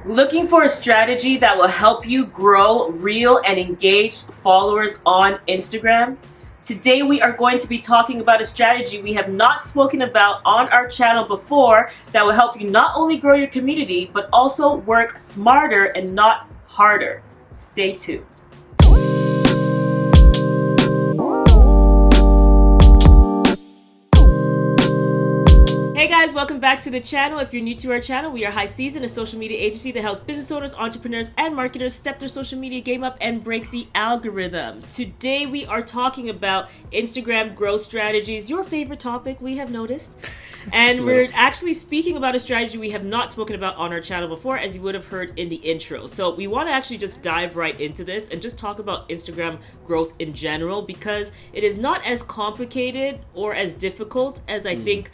Looking for a strategy that will help you grow real and engaged followers on Instagram? Today we are going to be talking about a strategy we have not spoken about on our channel before that will help you not only grow your community, but also work smarter and not harder. Stay tuned. Hey guys, welcome back to the channel. If you're new to our channel, we are High Season, a social media agency that helps business owners, entrepreneurs, and marketers step their social media game up and break the algorithm. Today we are talking about Instagram growth strategies, your favorite topic, we have noticed. And we're actually speaking about a strategy we have not spoken about on our channel before, as you would have heard in the intro. So we want to actually just dive right into this and just talk about Instagram growth in general, because it is not as complicated or as difficult as I think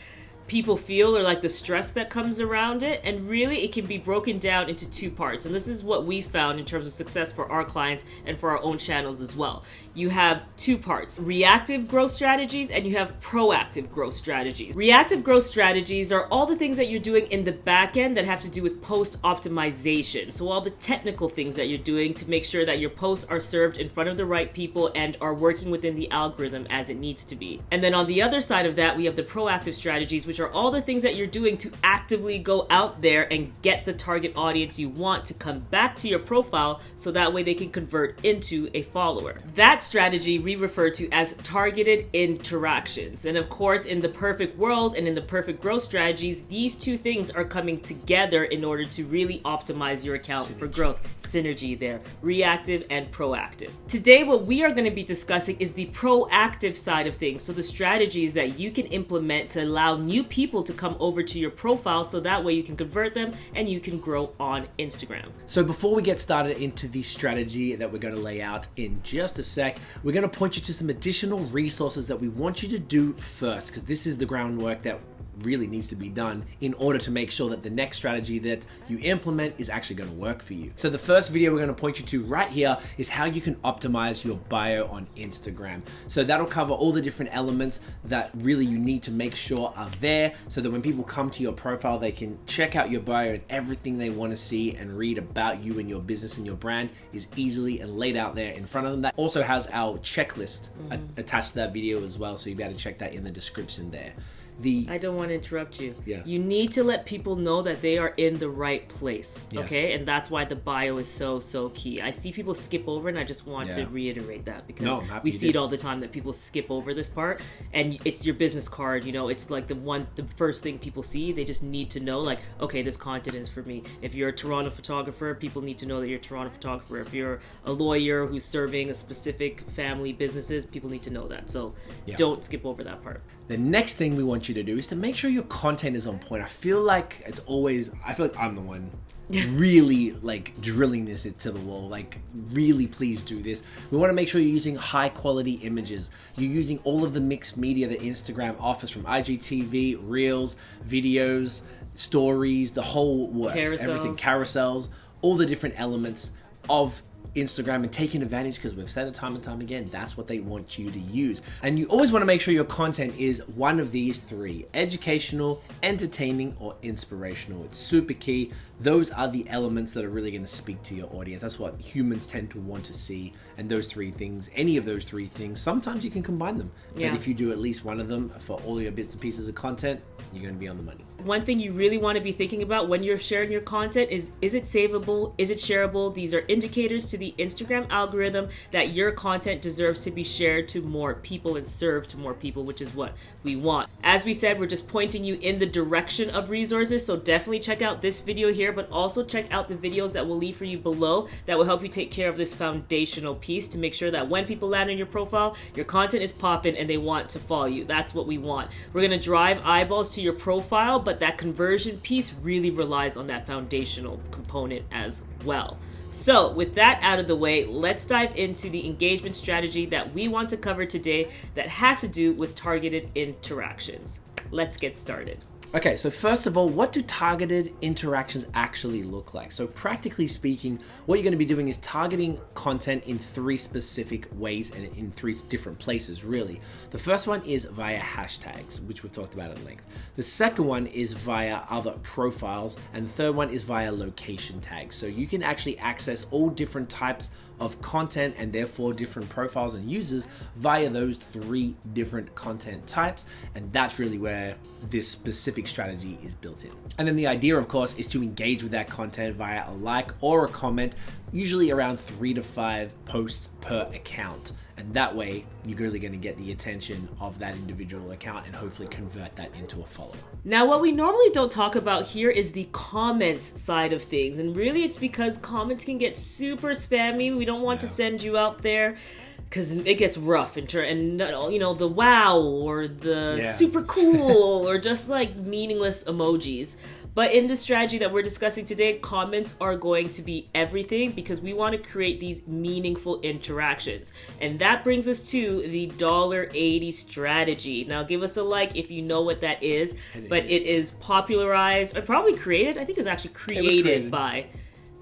people feel, or like the stress that comes around it. And really it can be broken down into two parts, and this is what we found in terms of success for our clients and for our own channels as well. You have two parts: reactive growth strategies and you have proactive growth strategies. Reactive growth strategies are all the things that you're doing in the back end that have to do with post optimization. So all the technical things that you're doing to make sure that your posts are served in front of the right people and are working within the algorithm as it needs to be. And then on the other side of that, we have the proactive strategies, which are all the things that you're doing to actively go out there and get the target audience you want to come back to your profile, so that way they can convert into a follower. That strategy we refer to as targeted interactions. And of course, in the perfect world and in the perfect growth strategies, these two things are coming together in order to really optimize your account for growth. Synergy there, reactive and proactive. Today, what we are going to be discussing is the proactive side of things. So the strategies that you can implement to allow new people to come over to your profile, so that way you can convert them and you can grow on Instagram. So before we get started into the strategy that we're going to lay out in just a sec, we're going to point you to some additional resources that we want you to do first, because this is the groundwork that really needs to be done in order to make sure that the next strategy that you implement is actually going to work for you. So the first video we're going to point you to right here is how you can optimize your bio on Instagram. So that'll cover all the different elements that really you need to make sure are there, so that when people come to your profile, they can check out your bio and everything they want to see and read about you and your business and your brand is easily and laid out there in front of them. That also has our checklist attached to that video as well, so you'll be able to check that in the description there. I don't want to interrupt you. Yes. You need to let people know that they are in the right place, okay? And that's why the bio is so key. I see people skip over, and I just want to reiterate that, because we see it all the time that people skip over this part, and it's your business card, you know, it's like the first thing people see. They just need to know, like, okay, this content is for me. If you're a Toronto photographer, people need to know that you're a Toronto photographer. If you're a lawyer who's serving a specific family businesses, people need to know that. So don't skip over that part. The next thing we want you to do is to make sure your content is on point. I feel like I'm the one really like drilling this into the wall. Like, really, please do this. We want to make sure you're using high quality images. You're using all of the mixed media that Instagram offers, from IGTV, Reels, videos, stories, the whole works. Everything, carousels, all the different elements of Instagram, and taking advantage, because we've said it time and time again, that's what they want you to use. And you always want to make sure your content is one of these three: educational, entertaining, or inspirational. It's super key. Those are the elements that are really going to speak to your audience. That's what humans tend to want to see. And those three things, any of those three things, sometimes you can combine them. But if you do at least one of them for all your bits and pieces of content, you're going to be on the money. One thing you really want to be thinking about when you're sharing your content is it savable? Is it shareable? These are indicators to the Instagram algorithm that your content deserves to be shared to more people and served to more people, which is what we want. As we said, we're just pointing you in the direction of resources, so definitely check out this video here, but also check out the videos that we'll leave for you below that will help you take care of this foundational piece to make sure that when people land on your profile, your content is popping and they want to follow you. That's what we want. We're going to drive eyeballs to your profile, but that conversion piece really relies on that foundational component as well. So with that out of the way, let's dive into the engagement strategy that we want to cover today that has to do with targeted interactions. Let's get started. Okay, so first of all, what do targeted interactions actually look like? So practically speaking, what you're going to be doing is targeting content in 3 specific ways and in 3 different places, really. The first one is via hashtags, which we've talked about at length. The second one is via other profiles, and the third one is via location tags. So you can actually access all different types of content and therefore different profiles and users via those 3 different content types, and that's really where this specific strategy is built in. And then the idea, of course, is to engage with that content via a like or a comment, usually around 3 to 5 posts per account. And that way, you're really going to get the attention of that individual account and hopefully convert that into a follower. Now, what we normally don't talk about here is the comments side of things. And really, it's because comments can get super spammy. We don't want to send you out there because it gets rough and the wow or the super cool or just like meaningless emojis. But in the strategy that we're discussing today, comments are going to be everything because we want to create these meaningful interactions. And that brings us to the $80 strategy. Now give us a like if you know what that is, but it is popularized, or probably created, I think it was actually created by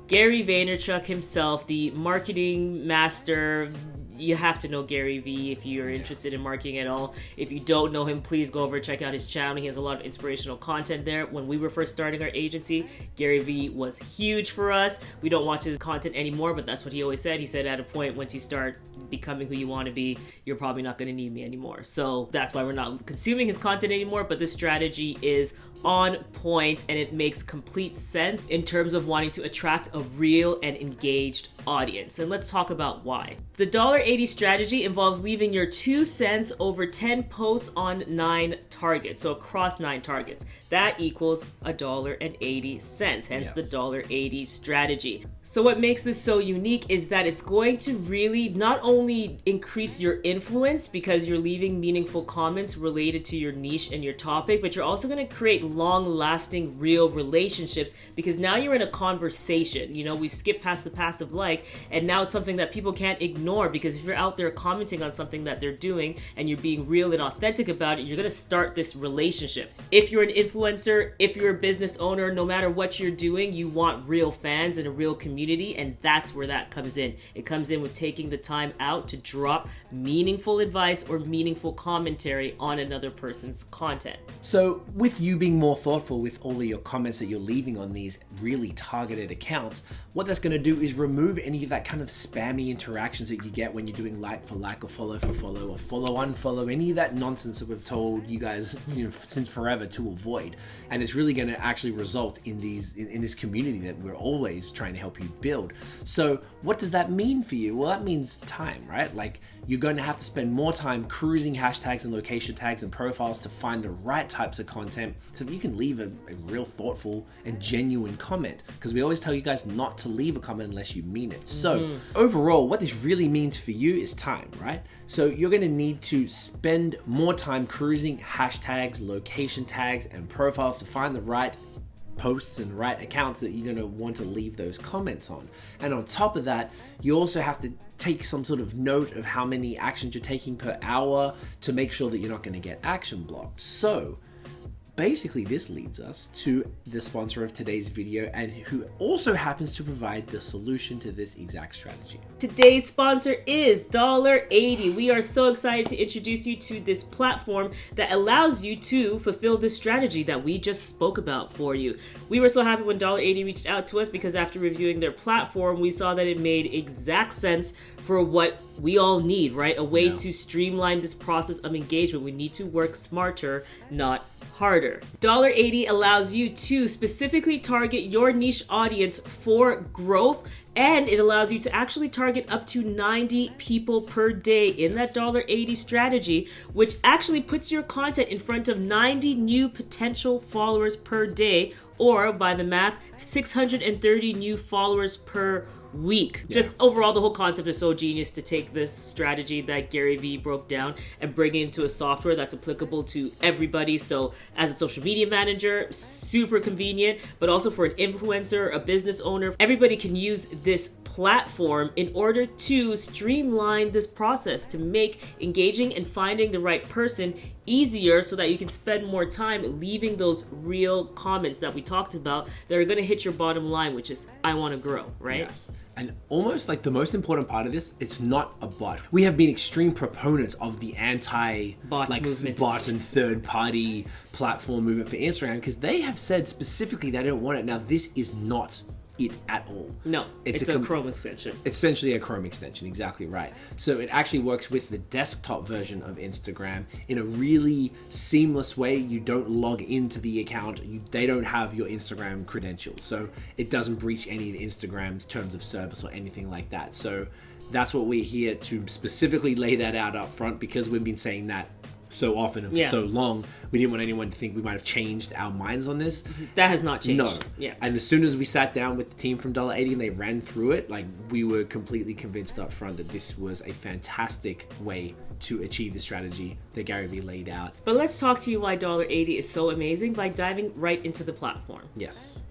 Gary Vaynerchuk himself, the marketing master. You have to know Gary V if you're interested in marketing at all. If you don't know him, please go over and check out his channel. He has a lot of inspirational content there. When we were first starting our agency, Gary V was huge for us. We don't watch his content anymore, but that's what he always said. He said at a point, once you start becoming who you want to be, you're probably not going to need me anymore. So that's why we're not consuming his content anymore, but this strategy is on point and it makes complete sense in terms of wanting to attract a real and engaged audience. And let's talk about why. The $80 strategy involves leaving your 2 cents over 10 posts on 9 targets. So across 9 targets, that equals $1.80, hence the $80 strategy. So what makes this so unique is that it's going to really not only increase your influence because you're leaving meaningful comments related to your niche and your topic, but you're also going to create long-lasting real relationships because now you're in a conversation. You know, we've skipped past the passive like, and now it's something that people can't ignore because if you're out there commenting on something that they're doing and you're being real and authentic about it, you're going to start this relationship. If you're an influencer, if you're a business owner, no matter what you're doing, you want real fans and a real community, and that's where that comes in. It comes in with taking the time out to drop meaningful advice or meaningful commentary on another person's content. So with you being more thoughtful with all of your comments that you're leaving on these really targeted accounts, what that's going to do is remove any of that kind of spammy interactions that you get when you're doing like for like or follow for follow or follow unfollow, any of that nonsense that we've told you guys since forever to avoid. And it's really going to actually result in this community that we're always trying to help you build. So what does that mean for you? Well, that means time, right? Like you're going to have to spend more time cruising hashtags and location tags and profiles to find the right types of content so that you can leave a real thoughtful and genuine comment, because we always tell you guys not to leave a comment unless you mean it. So overall, what this really means for you is time, right? So you're going to need to spend more time cruising hashtags, location tags, and profiles to find the right posts and right accounts that you're going to want to leave those comments on. And on top of that, you also have to take some sort of note of how many actions you're taking per hour to make sure that you're not going to get action blocked. So basically this leads us to the sponsor of today's video and who also happens to provide the solution to this exact strategy. Today's sponsor is $80. We are so excited to introduce you to this platform that allows you to fulfill this strategy that we just spoke about for you. We were so happy when $80 reached out to us because after reviewing their platform, we saw that it made exact sense for what we all need, right? A way to streamline this process of engagement. We need to work smarter, not harder. $80 allows you to specifically target your niche audience for growth, and it allows you to actually target up to 90 people per day in that $80 strategy, which actually puts your content in front of 90 new potential followers per day, or by the math, 630 new followers per week. Yeah. Just overall, the whole concept is so genius to take this strategy that Gary Vee broke down and bring it into a software that's applicable to everybody. So as a social media manager, super convenient, but also for an influencer, a business owner, everybody can use this platform in order to streamline this process, to make engaging and finding the right person easier so that you can spend more time leaving those real comments that we talked about that are going to hit your bottom line, which is I want to grow, right? Yes. And almost like the most important part of this, it's not a bot. We have been extreme proponents of the bot movement, bot and third-party platform movement for Instagram, because they have said specifically they don't want it. Now, this is not it at all. No, it's a Chrome extension. Essentially a Chrome extension, exactly right. So it actually works with the desktop version of Instagram in a really seamless way. You don't log into the account. They don't have your Instagram credentials. So it doesn't breach any of Instagram's terms of service or anything like that. So that's what we're here to specifically lay that out up front, because we've been saying that so often and for so long. We didn't want anyone to think we might have changed our minds on this. That has not changed. No. Yeah. And as soon as we sat down with the team from $1.80 and they ran through it, like, we were completely convinced up front that this was a fantastic way to achieve the strategy that Gary Vee laid out. But let's talk to you why $1.80 is so amazing by diving right into the platform. Yes.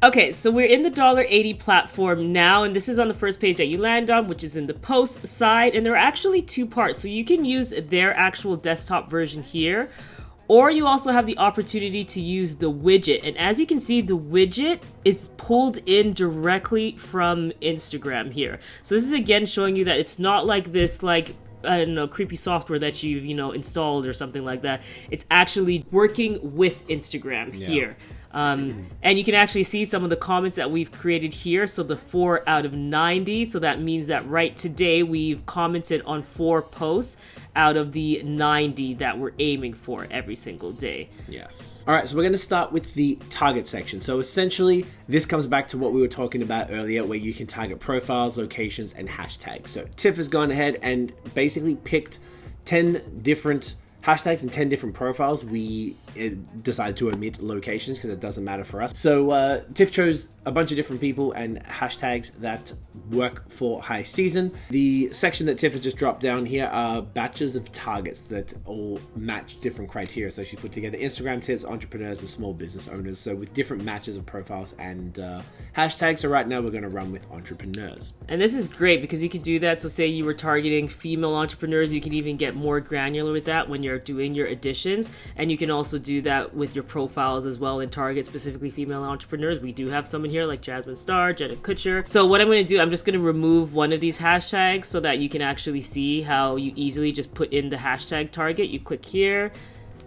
Okay, so we're in the $1.80 platform now, and this is on the first page that you land on, which is in the post side, and there are actually two parts. So you can use their actual desktop version here, or you also have the opportunity to use the widget. And as you can see, the widget is pulled in directly from Instagram here. So this is again showing you that it's not like this, like, I don't know, creepy software that you've, installed or something like that. It's actually working with Instagram here. And you can actually see some of the comments that we've created here. So the 4 out of 90. So that means that right today we've commented on 4 posts out of the 90 that we're aiming for every single day. Yes. All right, so we're going to start with the target section. So essentially, this comes back to what we were talking about earlier, where you can target profiles, locations, and hashtags. So Tiff has gone ahead and basically picked 10 different hashtags and 10 different profiles. We decided to omit locations because it doesn't matter for us. So Tiff chose a bunch of different people and hashtags that work for high season. The section that Tiff has just dropped down here are batches of targets that all match different criteria. So she put together Instagram tips, entrepreneurs, and small business owners. So with different matches of profiles and hashtags. So right now we're going to run with entrepreneurs. And this is great because you can do that. So say you were targeting female entrepreneurs, you can even get more granular with that when you're doing your additions. And you can also do that with your profiles as well and target specifically female entrepreneurs. We do have some in here like Jasmine Star, Jenna Kutcher. So what I'm going to do, I'm just going to remove one of these hashtags so that you can actually see how you easily just put in the hashtag target. You click here.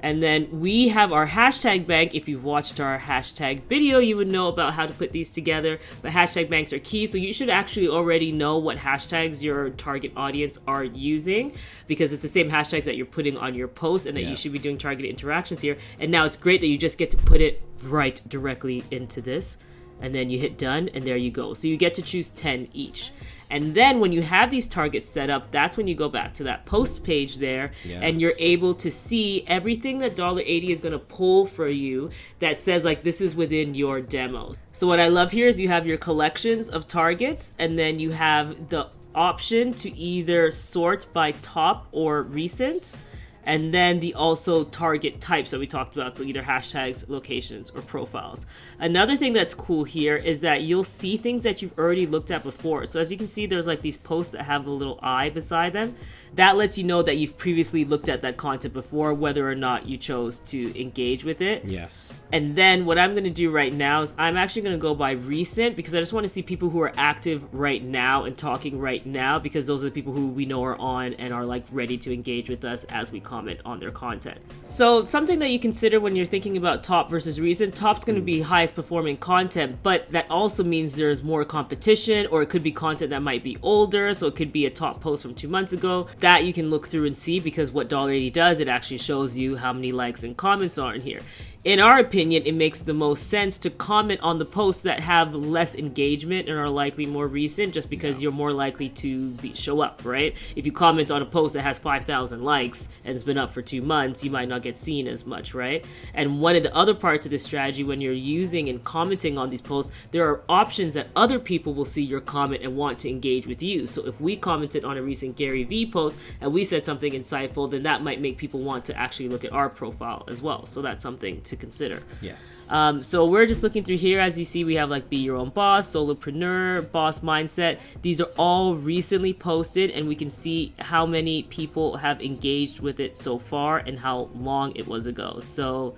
And then we have our hashtag bank. If you've watched our hashtag video, you would know about how to put these together. But hashtag banks are key. So you should actually already know what hashtags your target audience are using, because it's the same hashtags that you're putting on your post and that you should be doing targeted interactions here. And now it's great that you just get to put it right directly into this. And then you hit done, and there you go. So you get to choose 10 each. And then when you have these targets set up, that's when you go back to that post page there, and you're able to see everything that $1.80 is going to pull for you that says, like, this is within your demo. So what I love here is you have your collections of targets, and then you have the option to either sort by top or recent. And then the also target types that we talked about, so either hashtags, locations, or profiles. Another thing that's cool here is that you'll see things that you've already looked at before. So as you can see, there's like these posts that have a little eye beside them. That lets you know that you've previously looked at that content before, whether or not you chose to engage with it. Yes. And then what I'm going to do right now is I'm actually going to go by recent, because I just want to see people who are active right now and talking right now, because those are the people who we know are on and are like ready to engage with us as we comment on their content. So something that you consider when you're thinking about top versus recent, top's going to be highest performing content, but that also means there's more competition, or it could be content that might be older. So it could be a top post from 2 months ago that you can look through and see, because what $1.80 does, it actually shows you how many likes and comments are in here. in our opinion, it makes the most sense to comment on the posts that have less engagement and are likely more recent, just because you're more likely to show up, right? If you comment on a post that has 5,000 likes and it's been up for 2 months, you might not get seen as much, right? And one of the other parts of this strategy, when you're using and commenting on these posts, there are options that other people will see your comment and want to engage with you. So if we commented on a recent Gary Vee post and we said something insightful, then that might make people want to actually look at our profile as well. So that's something to consider. Yes. So we're just looking through here. As you see, we have like Be Your Own Boss, Solopreneur, Boss Mindset. These are all recently posted, and we can see how many people have engaged with it so far and how long it was ago. So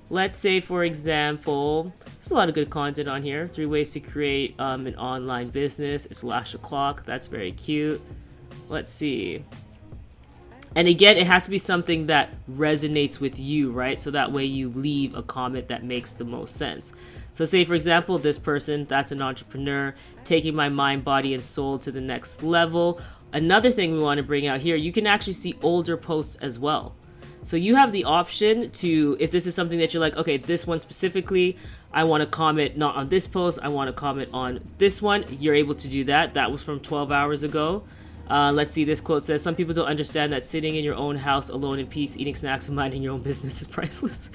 let's say, for example, there's a lot of good content on here. 3 ways to create an online business. It's Lash O'Clock. That's very cute. Let's see. And again, it has to be something that resonates with you, right? So that way you leave a comment that makes the most sense. So say, for example, this person, that's an entrepreneur, taking my mind, body, and soul to the next level. Another thing we want to bring out here, you can actually see older posts as well. So you have the option to, if this is something that you're like, okay, this one specifically, I want to comment not on this post, I want to comment on this one, you're able to do that. That was from 12 hours ago. Let's see, this quote says, some people don't understand that sitting in your own house alone in peace, eating snacks and minding your own business is priceless.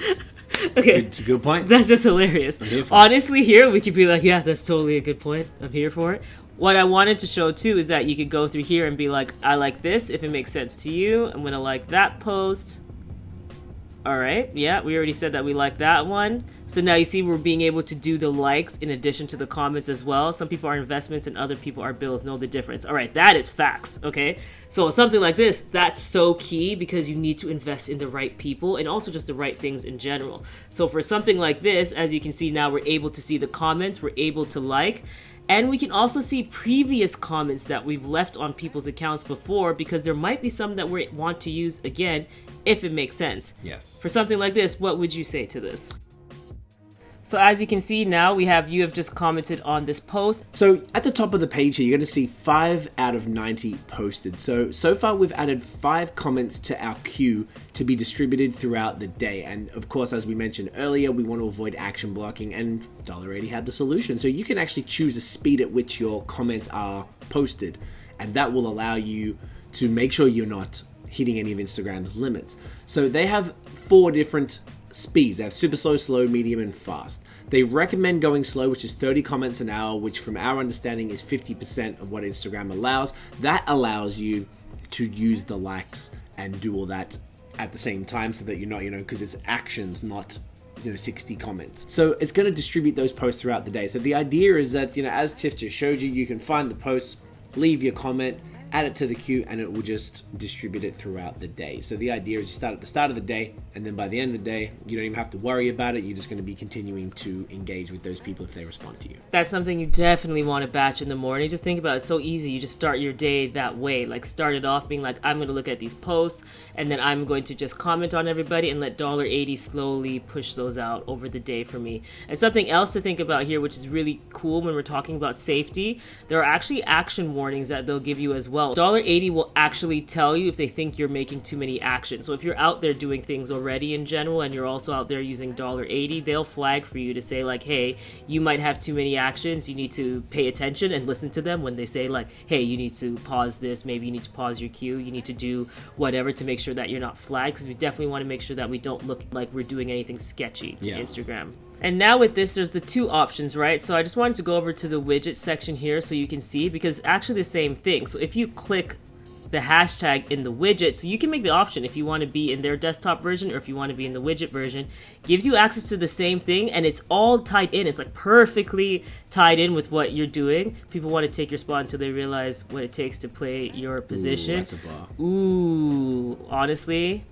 Okay. It's a good point. That's just hilarious. Honestly, here we could be like, yeah, that's totally a good point. I'm here for it. What I wanted to show too is that you could go through here and be like, I like this. If it makes sense to you, I'm going to like that post. All right. Yeah, we already said that we like that one. So now you see we're being able to do the likes in addition to the comments as well. Some people are investments and other people are bills. Know the difference. All right. That is facts. Okay. So something like this, that's so key because you need to invest in the right people and also just the right things in general. So for something like this, as you can see now, we're able to see the comments. We're able to like. And we can also see previous comments that we've left on people's accounts before, because there might be some that we want to use again if it makes sense. Yes. For something like this, what would you say to this? So as you can see now, you have just commented on this post. So at the top of the page here, you're going to see 5 out of 90 posted. So far we've added 5 comments to our queue to be distributed throughout the day. And of course, as we mentioned earlier, we want to avoid action blocking, and $80 had the solution. So you can actually choose the speed at which your comments are posted, and that will allow you to make sure you're not hitting any of Instagram's limits. So they have 4 different speeds. They have super slow, slow, medium, and fast. They recommend going slow, which is 30 comments an hour, which from our understanding is 50% of what Instagram allows. That allows you to use the likes and do all that at the same time, so that you're not, because it's actions, not 60 comments. So it's going to distribute those posts throughout the day. So the idea is that, as Tiff just showed you, you can find the posts, leave your comment, add it to the queue, and it will just distribute it throughout the day. So the idea is you start at the start of the day, and then by the end of the day, you don't even have to worry about it. You're just going to be continuing to engage with those people if they respond to you. That's something you definitely want to batch in the morning. Just think about it. It's so easy. You just start your day that way. Like, start it off being like, I'm going to look at these posts, and then I'm going to just comment on everybody and let $80 slowly push those out over the day for me. And something else to think about here, which is really cool when we're talking about safety, there are actually action warnings that they'll give you as well. $80 will actually tell you if they think you're making too many actions. So if you're out there doing things already in general and you're also out there using $80, they'll flag for you to say like, hey, you might have too many actions. You need to pay attention and listen to them when they say like, hey, you need to pause this. Maybe you need to pause your queue. You need to do whatever to make sure that you're not flagged, because we definitely want to make sure that we don't look like we're doing anything sketchy to Instagram. And now with this, there's the 2 options, right? So I just wanted to go over to the widget section here so you can see, because it's actually the same thing. So if you click the hashtag in the widget, so you can make the option if you want to be in their desktop version or if you want to be in the widget version, gives you access to the same thing, and it's all tied in. It's like perfectly tied in with what you're doing. People want to take your spot until they realize what it takes to play your position. Ooh, that's a bar. Ooh, honestly,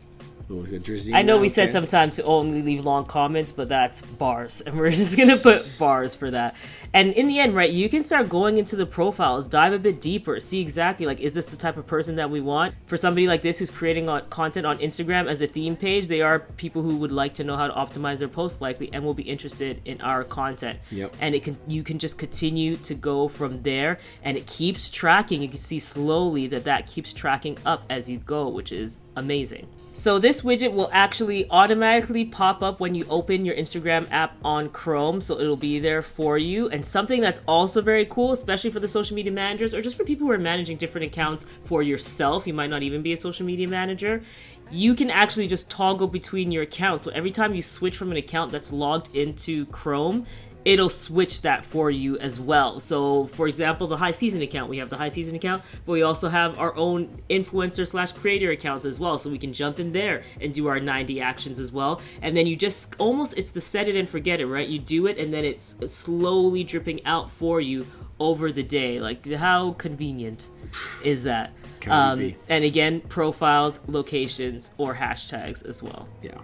I know we said sometimes to only leave long comments, but that's bars, and we're just gonna put bars for that. And in the end, right, you can start going into the profiles, dive a bit deeper, see exactly like, is this the type of person that we want? For somebody like this who's creating content on Instagram as a theme page, they are people who would like to know how to optimize their posts likely and will be interested in our content. Yep. And you can just continue to go from there, and it keeps tracking. You can see slowly that keeps tracking up as you go, which is amazing. So this widget will actually automatically pop up when you open your Instagram app on Chrome. So it'll be there for you. And something that's also very cool, especially for the social media managers or just for people who are managing different accounts for yourself, you might not even be a social media manager, you can actually just toggle between your accounts. So every time you switch from an account that's logged into Chrome, it'll switch that for you as well. So for example, the High Season account, we have the High Season account, but we also have our own influencer / creator accounts as well. So we can jump in there and do our 90 actions as well. And then you just it's the set it and forget it, right? You do it and then it's slowly dripping out for you over the day. Like, how convenient is that? And again, profiles, locations, or hashtags as well. Yeah.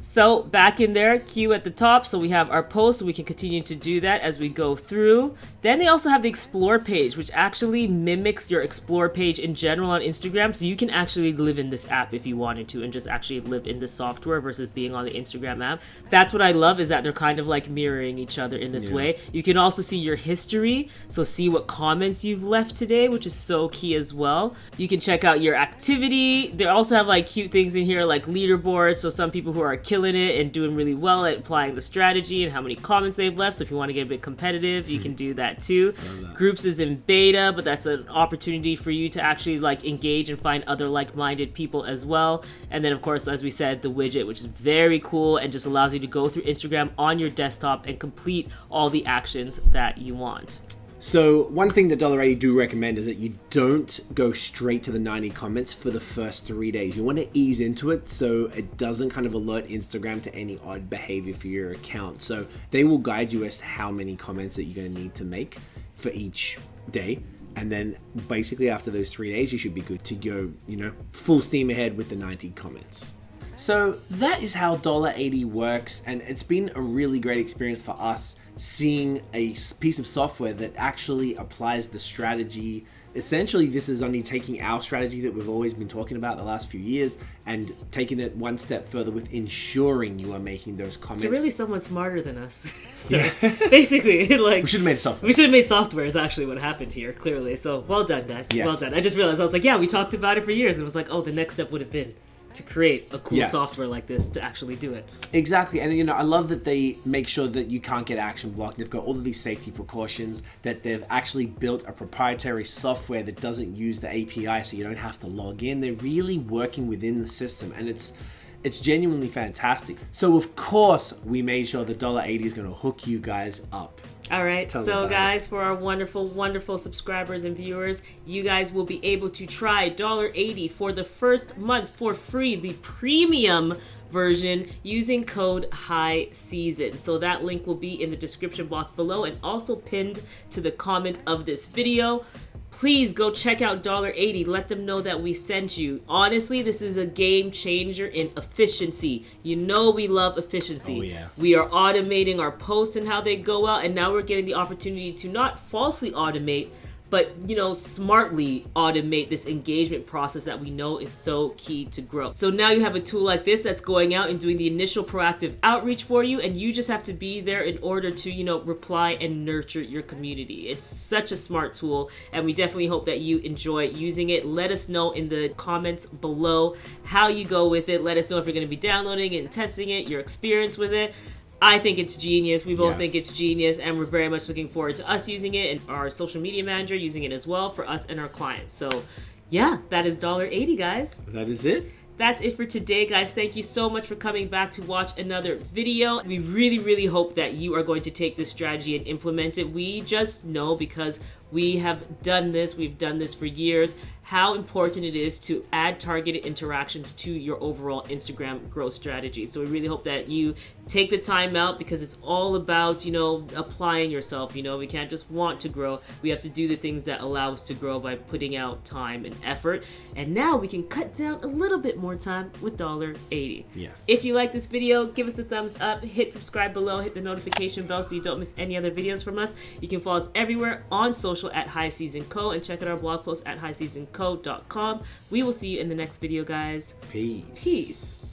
So back in there, Q at the top. So we have our posts, so we can continue to do that as we go through. Then they also have the Explore page, which actually mimics your Explore page in general on Instagram. So you can actually live in this app if you wanted to and just actually live in the software versus being on the Instagram app. That's what I love, is that they're kind of like mirroring each other in this way. You can also see your history. So see what comments you've left today, which is so key as well. You can check out your activity. They also have like cute things in here like leaderboards. So some people who are killing it and doing really well at applying the strategy and how many comments they've left. So if you want to get a bit competitive, you can do that too. Groups is in beta, but that's an opportunity for you to actually like engage and find other like-minded people as well. And then of course, as we said, the widget, which is very cool and just allows you to go through Instagram on your desktop and complete all the actions that you want. So one thing that $80 do recommend is that you don't go straight to the 90 comments for the first 3 days. You want to ease into it so it doesn't kind of alert Instagram to any odd behavior for your account. So they will guide you as to how many comments that you're going to need to make for each day. And then basically after those 3 days, you should be good to go, full steam ahead with the 90 comments. So that is how $80 works, and it's been a really great experience for us seeing a piece of software that actually applies the strategy. Essentially, this is only taking our strategy that we've always been talking about the last few years and taking it one step further with ensuring you are making those comments. So really someone smarter than us. Basically, like... We should have made software. We should have made software is actually what happened here, clearly. So well done, guys. Yes. Well done. I just realized, I was like, we talked about it for years. And it was like, the next step would have been to create a cool software like this to actually do it. Exactly. And I love that they make sure that you can't get action blocked. They've got all of these safety precautions, that they've actually built a proprietary software that doesn't use the API, so you don't have to log in. They're really working within the system, and it's genuinely fantastic. So of course we made sure that $80 is going to hook you guys up. All right, so guys, for our wonderful, wonderful subscribers and viewers, you guys will be able to try $80 for the first month for free, the premium version, using code HIGHSEASON. So that link will be in the description box below and also pinned to the comment of this video. Please go check out $80. Let them know that we sent you. Honestly, this is a game changer in efficiency. You know we love efficiency. Oh, yeah. We are automating our posts and how they go out, and now we're getting the opportunity to not falsely automate, but smartly automate this engagement process that we know is so key to grow. So now you have a tool like this that's going out and doing the initial proactive outreach for you, and you just have to be there in order to reply and nurture your community. It's such a smart tool, and we definitely hope that you enjoy using it. Let us know in the comments below how you go with it. Let us know if you're going to be downloading it and testing it, your experience with it. I think it's genius. We both think it's genius, and we're very much looking forward to us using it and our social media manager using it as well for us and our clients. So that is $80, guys. That is it. That's it for today, guys. Thank you so much for coming back to watch another video. We really, really hope that you are going to take this strategy and implement it. We just know, because we have done this, we've done this for years, how important it is to add targeted interactions to your overall Instagram growth strategy. So we really hope that you take the time out, because it's all about, applying yourself. We can't just want to grow. We have to do the things that allow us to grow by putting out time and effort. And now we can cut down a little bit more time with $80. Yes. If you like this video, give us a thumbs up, hit subscribe below, hit the notification bell so you don't miss any other videos from us. You can follow us everywhere on social at High Season Co, and check out our blog post at highseasonco.com. We will see you in the next video, guys. Peace. Peace.